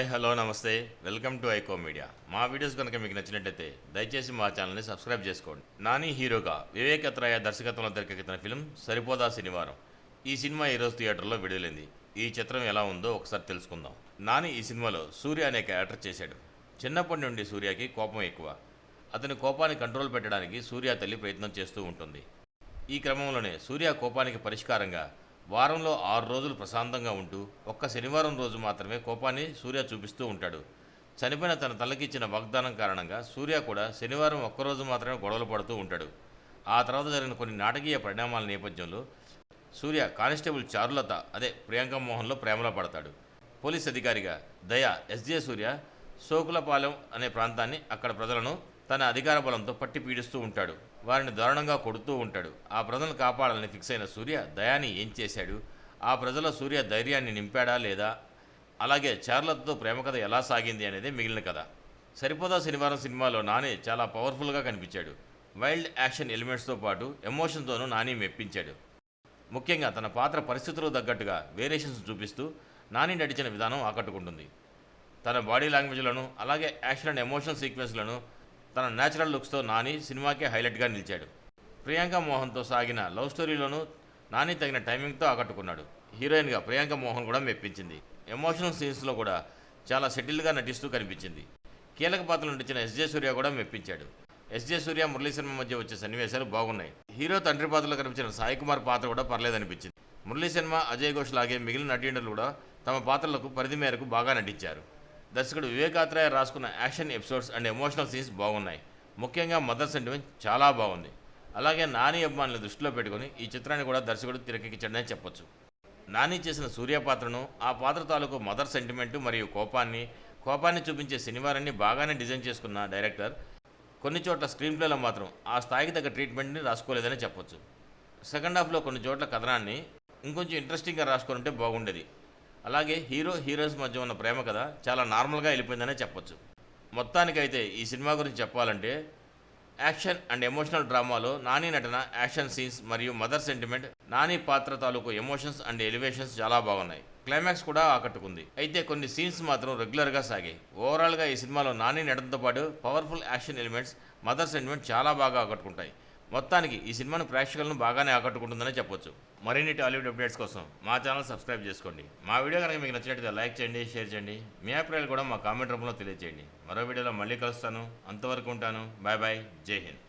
Hi hello నమస్తే welcome to iQOO media. మా videos కనుక మీకు నచ్చినట్లయితే దయచేసి మా ఛానల్ని సబ్స్క్రైబ్ చేసుకోండి. నాని హీరోగా వివేక్ అత్రేయ దర్శకత్వంలో తెరకెక్కిన ఫిల్మ్ సరిపోదా శనివారం. ఈ సినిమా ఈరోజు థియేటర్లో విడుదలైంది. ఈ చిత్రం ఎలా ఉందో ఒకసారి తెలుసుకుందాం. నాని ఈ సినిమాలో సూర్య అనే క్యారెక్టర్ చేశాడు. చిన్నప్పటి నుండి సూర్యకి కోపం ఎక్కువ. అతని కోపాన్ని కంట్రోల్ పెట్టడానికి సూర్య తల్లి ప్రయత్నం చేస్తూ ఉంటుంది. ఈ క్రమంలోనే సూర్య కోపానికి పరిష్కారంగా వారంలో 6 రోజులు ప్రశాంతంగా ఉంటూ ఒక్క శనివారం రోజు మాత్రమే కోపాన్ని సూర్య చూపిస్తూ ఉంటాడు. చనిపోయిన తన తల్లికి ఇచ్చిన వాగ్దానం కారణంగా సూర్య కూడా శనివారం ఒక్కరోజు మాత్రమే గొడవలు పడుతూ ఉంటాడు. ఆ తర్వాత జరిగిన కొన్ని నాటకీయ పరిణామాల నేపథ్యంలో సూర్య కానిస్టేబుల్ చారులత ప్రియాంక మోహన్లో ప్రేమలో పడతాడు. పోలీస్ అధికారిగా దయ ఎస్జే సూర్య సోకులపాలెం అనే ప్రాంతాన్ని అక్కడ ప్రజలను తన అధికార బలంతో పట్టి పీడిస్తూ ఉంటాడు. వారిని దారుణంగా కొడుతూ ఉంటాడు. ఆ ప్రజలను కాపాడాలని ఫిక్స్ అయిన సూర్య దయాని ఏం చేశాడు, ఆ ప్రజల సూర్య ధైర్యాన్ని నింపాడా లేదా, అలాగే చార్లతో ప్రేమ కథ ఎలా సాగింది అనేది మిగిలిన కథ. సరిపోదా శనివారం సినిమాలో నాని చాలా పవర్ఫుల్గా కనిపించాడు. వైల్డ్ యాక్షన్ ఎలిమెంట్స్తో పాటు ఎమోషన్తోనూ నాని మెప్పించాడు. ముఖ్యంగా తన పాత్ర పరిస్థితులకు తగ్గట్టుగా వేరియేషన్స్ చూపిస్తూ నాని నడిచిన విధానం ఆకట్టుకుంటుంది. తన బాడీ లాంగ్వేజ్లను అలాగే యాక్షన్ అండ్ ఎమోషనల్ సీక్వెన్స్లను తన న్యాచురల్ లుక్స్తో నాని సినిమాకే హైలైట్గా నిలిచాడు. ప్రియాంక మోహన్తో సాగిన లవ్ స్టోరీలోనూ నాని తగిన టైమింగ్తో ఆకట్టుకున్నాడు. హీరోయిన్గా ప్రియాంక మోహన్ కూడా మెప్పించింది. ఎమోషనల్ సీన్స్లో కూడా చాలా సెటిల్గా నటిస్తూ కనిపించింది. కీలక పాత్రలు నటించిన ఎస్జే సూర్య కూడా మెప్పించాడు. ఎస్జే సూర్య మురళీ శర్మ మధ్య వచ్చే సన్నివేశాలు బాగున్నాయి. హీరో తండ్రి పాత్రలో కనిపించిన సాయి కుమార్ పాత్ర కూడా పర్లేదనిపించింది. మురళీ శర్మ, అజయ్ ఘోష్ లాగే మిగిలిన నటీనటులు కూడా తమ పాత్రలకు పరిధి మేరకు బాగా నటించారు. దర్శకుడు వివేక్ అత్రేయ రాసుకున్న action episodes and emotional scenes బాగున్నాయి. ముఖ్యంగా మదర్ సెంటిమెంట్ చాలా బాగుంది. అలాగే నాని అభిమానులు దృష్టిలో పెట్టుకుని ఈ చిత్రాన్ని కూడా దర్శకుడు తెరకెక్కించాడని చెప్పొచ్చు. నాని చేసిన సూర్య పాత్రను, ఆ పాత్ర తాలూకు మదర్ సెంటిమెంటు మరియు కోపాన్ని చూపించే శనివారాన్ని బాగానే డిజైన్ చేసుకున్న డైరెక్టర్ కొన్ని చోట్ల స్క్రీన్ ప్లేలో మాత్రం ఆ స్థాయికి తగ్గ ట్రీట్మెంట్ని రాసుకోలేదని చెప్పొచ్చు. సెకండ్ హాఫ్లో కొన్ని చోట్ల కథనాన్ని ఇంకొంచెం ఇంట్రెస్టింగ్గా రాసుకొని ఉంటే బాగుండేది. అలాగే హీరోయిన్స్ మధ్య ఉన్న ప్రేమ కథ చాలా నార్మల్గా వెళ్ళిపోయిందనే చెప్పొచ్చు. మొత్తానికైతే ఈ సినిమా గురించి చెప్పాలంటే యాక్షన్ అండ్ ఎమోషనల్ డ్రామాలో నాని నటన, యాక్షన్ సీన్స్ మరియు మదర్ సెంటిమెంట్, నాని పాత్ర తాలూకు ఎమోషన్స్ అండ్ ఎలివేషన్స్ చాలా బాగున్నాయి. క్లైమాక్స్ కూడా ఆకట్టుకుంది. అయితే కొన్ని సీన్స్ మాత్రం రెగ్యులర్గా సాగాయి. ఓవరాల్గా ఈ సినిమాలో నాని నటనతో పాటు powerful action elements, mother sentiment చాలా బాగా ఆకట్టుకుంటాయి. మొత్తానికి ఈ సినిమాను ప్రేక్షకులను బాగానే ఆకట్టుకుంటుందనే చెప్పొచ్చు. మరిన్ని టాలీవుడ్ అప్డేట్స్ కోసం మా ఛానల్ సబ్స్క్రైబ్ చేసుకోండి. మా వీడియో కనుక మీకు నచ్చినట్లయితే లైక్ చేయండి, షేర్ చేయండి. మీ అభిప్రాయాలు కూడా మా కామెంట్ రూపంలో తెలియజేయండి. మరో వీడియోలో మళ్ళీ కలుస్తాను. అంతవరకు ఉంటాను. Bye bye. జై హింద్.